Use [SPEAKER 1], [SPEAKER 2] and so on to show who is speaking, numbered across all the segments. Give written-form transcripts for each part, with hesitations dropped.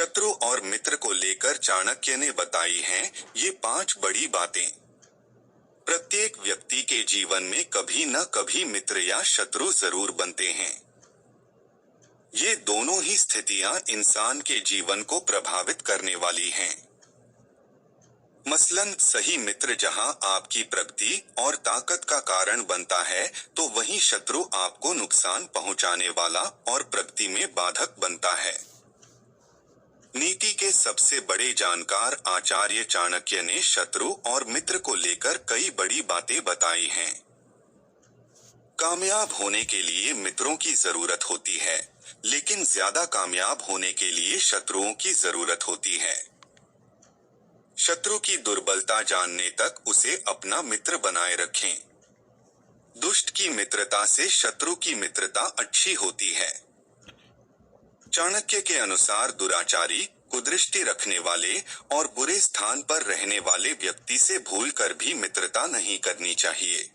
[SPEAKER 1] शत्रु और मित्र को लेकर चाणक्य ने बताई हैं ये 5 बड़ी बातें। प्रत्येक व्यक्ति के जीवन में कभी न कभी मित्र या शत्रु जरूर बनते हैं। ये दोनों ही स्थितियां इंसान के जीवन को प्रभावित करने वाली हैं। मसलन सही मित्र जहां आपकी प्रगति और ताकत का कारण बनता है, तो वहीं शत्रु आपको नुकसान पहुंचाने वाला और प्रगति में बाधक बनता है। नीति के सबसे बड़े जानकार आचार्य चाणक्य ने शत्रु और मित्र को लेकर कई बड़ी बातें बताई हैं। कामयाब होने के लिए मित्रों की जरूरत होती है, लेकिन ज्यादा कामयाब होने के लिए शत्रुओं की जरूरत होती है। शत्रु की दुर्बलता जानने तक उसे अपना मित्र बनाए रखें। दुष्ट की मित्रता से शत्रु की मित्रता अच्छी होती है। चाणक्य के अनुसार दुराचारी, कुदृष्टि रखने वाले और बुरे स्थान पर रहने वाले व्यक्ति से भूलकर भी मित्रता नहीं करनी चाहिए।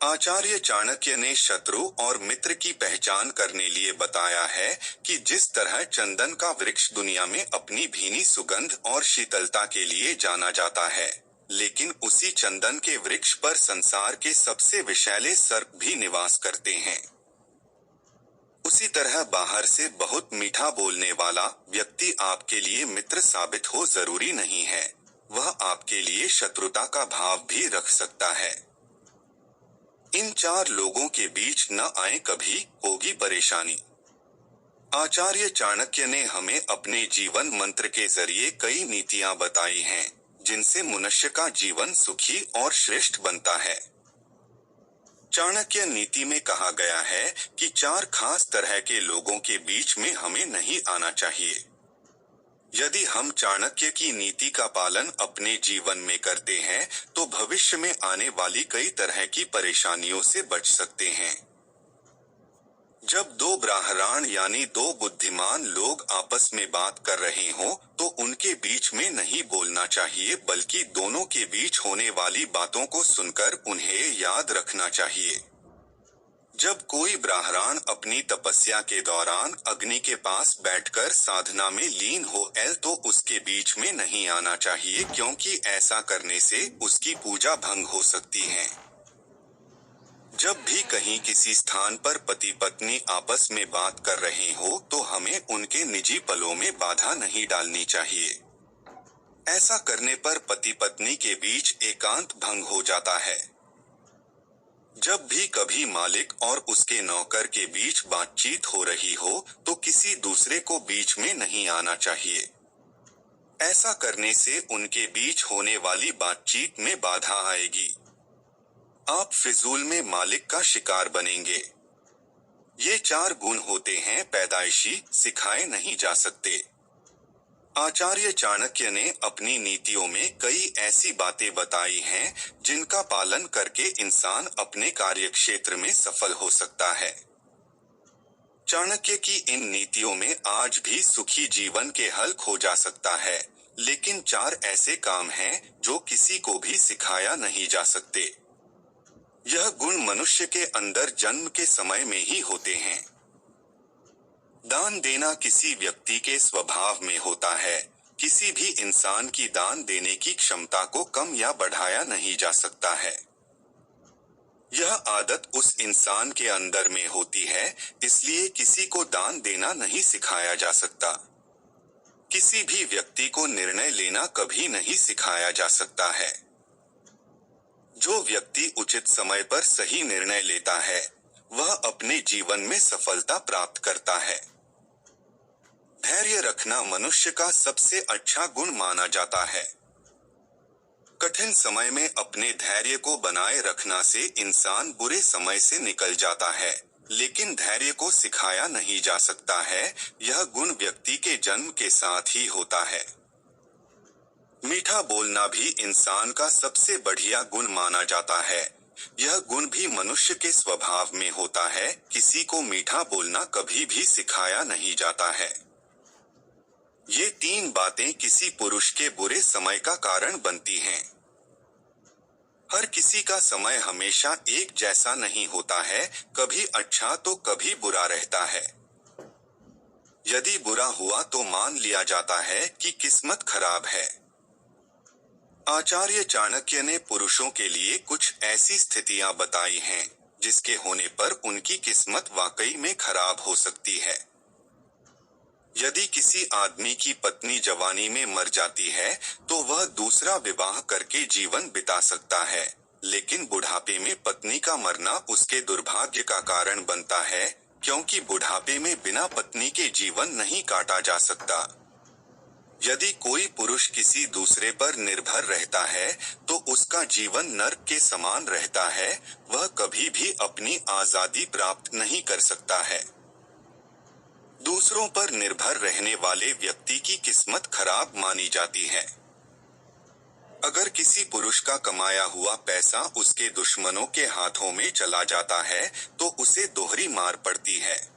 [SPEAKER 1] आचार्य चाणक्य ने शत्रु और मित्र की पहचान करने लिए बताया है कि जिस तरह चंदन का वृक्ष दुनिया में अपनी भीनी सुगंध और शीतलता के लिए जाना जाता है, लेकिन उसी चंदन के वृक्ष पर संसार के सबसे विषैले सर्प भी निवास करते हैं। उसी तरह बाहर से बहुत मीठा बोलने वाला व्यक्ति आपके लिए मित्र साबित हो जरूरी नहीं है, वह आपके लिए शत्रुता का भाव भी रख सकता है। इन 4 लोगों के बीच न आए कभी होगी परेशानी। आचार्य चाणक्य ने हमें अपने जीवन मंत्र के जरिए कई नीतियां बताई हैं, जिनसे मनुष्य का जीवन सुखी और श्रेष्ठ बनता है। चाणक्य नीति में कहा गया है कि 4 खास तरह के लोगों के बीच में हमें नहीं आना चाहिए। यदि हम चाणक्य की नीति का पालन अपने जीवन में करते हैं, तो भविष्य में आने वाली कई तरह की परेशानियों से बच सकते हैं। जब 2 ब्राह्मण यानी 2 बुद्धिमान लोग आपस में बात कर रहे हों, तो उनके बीच में नहीं बोलना चाहिए, बल्कि दोनों के बीच होने वाली बातों को सुनकर उन्हें याद रखना चाहिए। जब कोई ब्राह्मण अपनी तपस्या के दौरान अग्नि के पास बैठकर साधना में लीन हो, तो उसके बीच में नहीं आना चाहिए, क्योंकि ऐसा करने से उसकी पूजा भंग हो सकती है। जब भी कहीं किसी स्थान पर पति पत्नी आपस में बात कर रहे हो, तो हमें उनके निजी पलों में बाधा नहीं डालनी चाहिए। ऐसा करने पर पति पत्नी के बीच एकांत भंग हो जाता है। जब भी कभी मालिक और उसके नौकर के बीच बातचीत हो रही हो, तो किसी दूसरे को बीच में नहीं आना चाहिए। ऐसा करने से उनके बीच होने वाली बातचीत में बाधा आएगी। आप फिजूल में मालिक का शिकार बनेंगे। ये 4 गुण होते हैं पैदाइशी, सिखाए नहीं जा सकते। आचार्य चाणक्य ने अपनी नीतियों में कई ऐसी बातें बताई हैं, जिनका पालन करके इंसान अपने कार्यक्षेत्र में सफल हो सकता है। चाणक्य की इन नीतियों में आज भी सुखी जीवन के हल खोजा सकता है, लेकिन 4 ऐसे काम हैं जो किसी को भी सिखाया नहीं जा सकते। यह गुण मनुष्य के अंदर जन्म के समय में ही होते हैं। दान देना किसी व्यक्ति के स्वभाव में होता है। किसी भी इंसान की दान देने की क्षमता को कम या बढ़ाया नहीं जा सकता है। यह आदत उस इंसान के अंदर में होती है, इसलिए किसी को दान देना नहीं सिखाया जा सकता। किसी भी व्यक्ति को निर्णय लेना कभी नहीं सिखाया जा सकता है। जो व्यक्ति उचित समय पर सही निर्णय लेता है, वह अपने जीवन में सफलता प्राप्त करता है। धैर्य रखना मनुष्य का सबसे अच्छा गुण माना जाता है। कठिन समय में अपने धैर्य को बनाए रखना से इंसान बुरे समय से निकल जाता है, लेकिन धैर्य को सिखाया नहीं जा सकता है। यह गुण व्यक्ति के जन्म के साथ ही होता है। मीठा बोलना भी इंसान का सबसे बढ़िया गुण माना जाता है। यह गुण भी मनुष्य के स्वभाव में होता है। किसी को मीठा बोलना कभी भी सिखाया नहीं जाता है। ये 3 बातें किसी पुरुष के बुरे समय का कारण बनती हैं। हर किसी का समय हमेशा एक जैसा नहीं होता है, कभी अच्छा तो कभी बुरा रहता है। यदि बुरा हुआ तो मान लिया जाता है कि किस्मत खराब है। आचार्य चाणक्य ने पुरुषों के लिए कुछ ऐसी स्थितियां बताई हैं, जिसके होने पर उनकी किस्मत वाकई में खराब हो सकती है। यदि किसी आदमी की पत्नी जवानी में मर जाती है, तो वह दूसरा विवाह करके जीवन बिता सकता है, लेकिन बुढ़ापे में पत्नी का मरना उसके दुर्भाग्य का कारण बनता है, क्योंकि बुढ़ापे में बिना पत्नी के जीवन नहीं काटा जा सकता। यदि कोई पुरुष किसी दूसरे पर निर्भर रहता है, तो उसका जीवन नर्क के समान रहता है, वह कभी भी अपनी आजादी प्राप्त नहीं कर सकता है। दूसरों पर निर्भर रहने वाले व्यक्ति की किस्मत खराब मानी जाती है। अगर किसी पुरुष का कमाया हुआ पैसा उसके दुश्मनों के हाथों में चला जाता है, तो उसे दोहरी मार पड़ती है।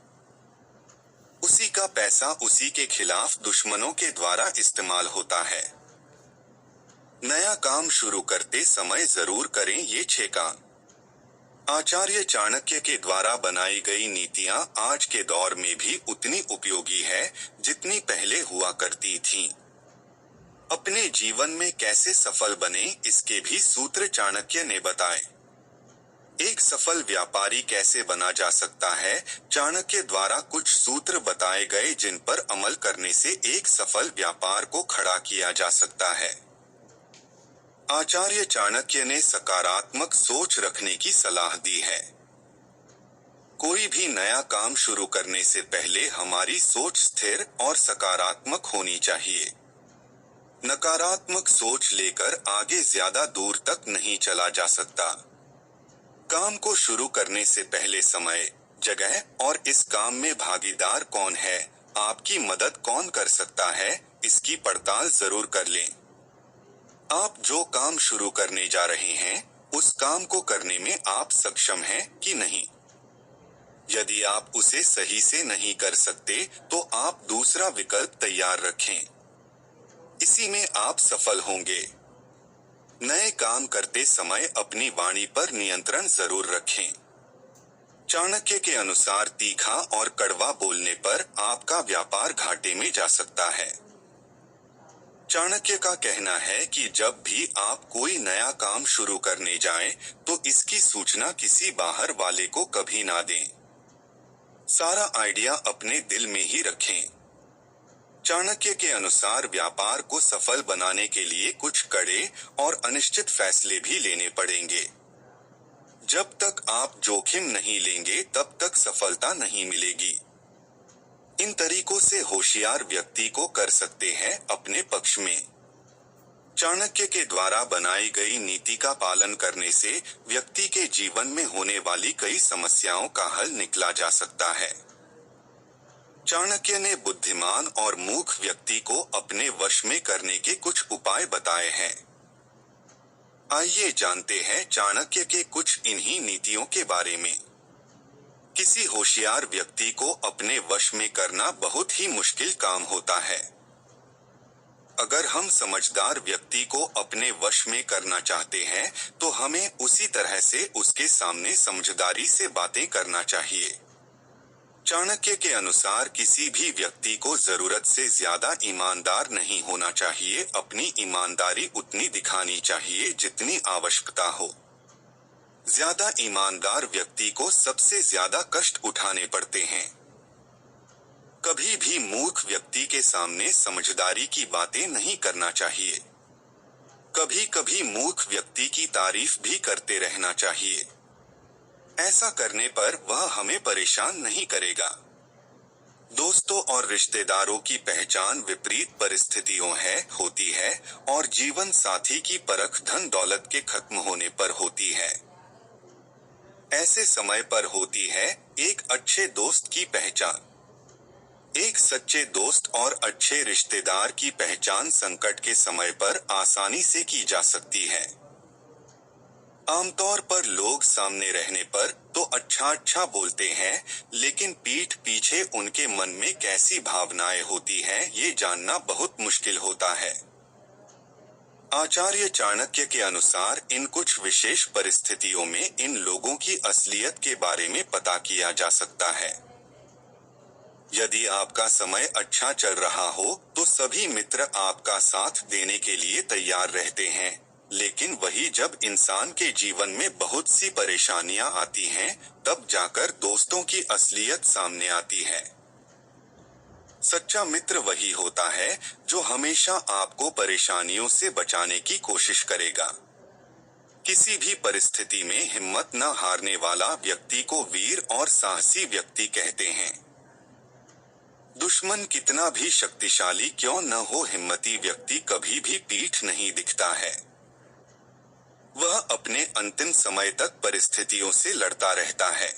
[SPEAKER 1] उसी का पैसा उसी के खिलाफ दुश्मनों के द्वारा इस्तेमाल होता है। नया काम शुरू करते समय जरूर करें ये 6 काम। आचार्य चाणक्य के द्वारा बनाई गई नीतियां आज के दौर में भी उतनी उपयोगी है, जितनी पहले हुआ करती थीं। अपने जीवन में कैसे सफल बने, इसके भी सूत्र चाणक्य ने बताए। एक सफल व्यापारी कैसे बना जा सकता है, चाणक्य द्वारा कुछ सूत्र बताए गए जिन पर अमल करने से एक सफल व्यापार को खड़ा किया जा सकता है। आचार्य चाणक्य ने सकारात्मक सोच रखने की सलाह दी है। कोई भी नया काम शुरू करने से पहले हमारी सोच स्थिर और सकारात्मक होनी चाहिए। नकारात्मक सोच लेकर आगे ज्यादा दूर तक नहीं चला जा सकता। काम को शुरू करने से पहले समय, जगह और इस काम में भागीदार कौन है, आपकी मदद कौन कर सकता है, इसकी पड़ताल जरूर कर लें। आप जो काम शुरू करने जा रहे हैं, उस काम को करने में आप सक्षम हैं कि नहीं। यदि आप उसे सही से नहीं कर सकते, तो आप दूसरा विकल्प तैयार रखें। इसी में आप सफल होंगे। नए काम करते समय अपनी वाणी पर नियंत्रण जरूर रखें। चाणक्य के अनुसार तीखा और कड़वा बोलने पर आपका व्यापार घाटे में जा सकता है। चाणक्य का कहना है कि जब भी आप कोई नया काम शुरू करने जाएं, तो इसकी सूचना किसी बाहर वाले को कभी ना दें। सारा आइडिया अपने दिल में ही रखें। चाणक्य के अनुसार व्यापार को सफल बनाने के लिए कुछ कड़े और अनिश्चित फैसले भी लेने पड़ेंगे। जब तक आप जोखिम नहीं लेंगे, तब तक सफलता नहीं मिलेगी। इन तरीकों से होशियार व्यक्ति को कर सकते हैं अपने पक्ष में। चाणक्य के द्वारा बनाई गई नीति का पालन करने से व्यक्ति के जीवन में होने वाली कई समस्याओं का हल निकाला जा सकता है। चाणक्य ने बुद्धिमान और मूर्ख व्यक्ति को अपने वश में करने के कुछ उपाय बताए हैं। आइए जानते हैं चाणक्य के कुछ इन्हीं नीतियों के बारे में। किसी होशियार व्यक्ति को अपने वश में करना बहुत ही मुश्किल काम होता है। अगर हम समझदार व्यक्ति को अपने वश में करना चाहते हैं, तो हमें उसी तरह से उसके सामने समझदारी से बातें करना चाहिए। चाणक्य के अनुसार किसी भी व्यक्ति को जरूरत से ज्यादा ईमानदार नहीं होना चाहिए। अपनी ईमानदारी उतनी दिखानी चाहिए जितनी आवश्यकता हो। ज्यादा ईमानदार व्यक्ति को सबसे ज्यादा कष्ट उठाने पड़ते हैं। कभी भी मूर्ख व्यक्ति के सामने समझदारी की बातें नहीं करना चाहिए। कभी कभी मूर्ख व्यक्ति की तारीफ भी करते रहना चाहिए। ऐसा करने पर वह हमें परेशान नहीं करेगा। दोस्तों और रिश्तेदारों की पहचान विपरीत परिस्थितियों होती है, और जीवन साथी की परख धन दौलत के खत्म होने पर होती है। ऐसे समय पर होती है एक अच्छे दोस्त की पहचान। एक सच्चे दोस्त और अच्छे रिश्तेदार की पहचान संकट के समय पर आसानी से की जा सकती है। आमतौर पर लोग सामने रहने पर तो अच्छा बोलते हैं, लेकिन पीठ पीछे उनके मन में कैसी भावनाएं होती हैं, ये जानना बहुत मुश्किल होता है। आचार्य चाणक्य के अनुसार इन कुछ विशेष परिस्थितियों में इन लोगों की असलियत के बारे में पता किया जा सकता है। यदि आपका समय अच्छा चल रहा हो तो सभी मित्र आपका साथ देने के लिए तैयार रहते हैं, लेकिन वही जब इंसान के जीवन में बहुत सी परेशानियां आती हैं, तब जाकर दोस्तों की असलियत सामने आती है। सच्चा मित्र वही होता है जो हमेशा आपको परेशानियों से बचाने की कोशिश करेगा। किसी भी परिस्थिति में हिम्मत न हारने वाला व्यक्ति को वीर और साहसी व्यक्ति कहते हैं। दुश्मन कितना भी शक्तिशाली क्यों न हो, हिम्मती व्यक्ति कभी भी पीठ नहीं दिखता है। वह अपने अंतिम समय तक परिस्थितियों से लड़ता रहता है।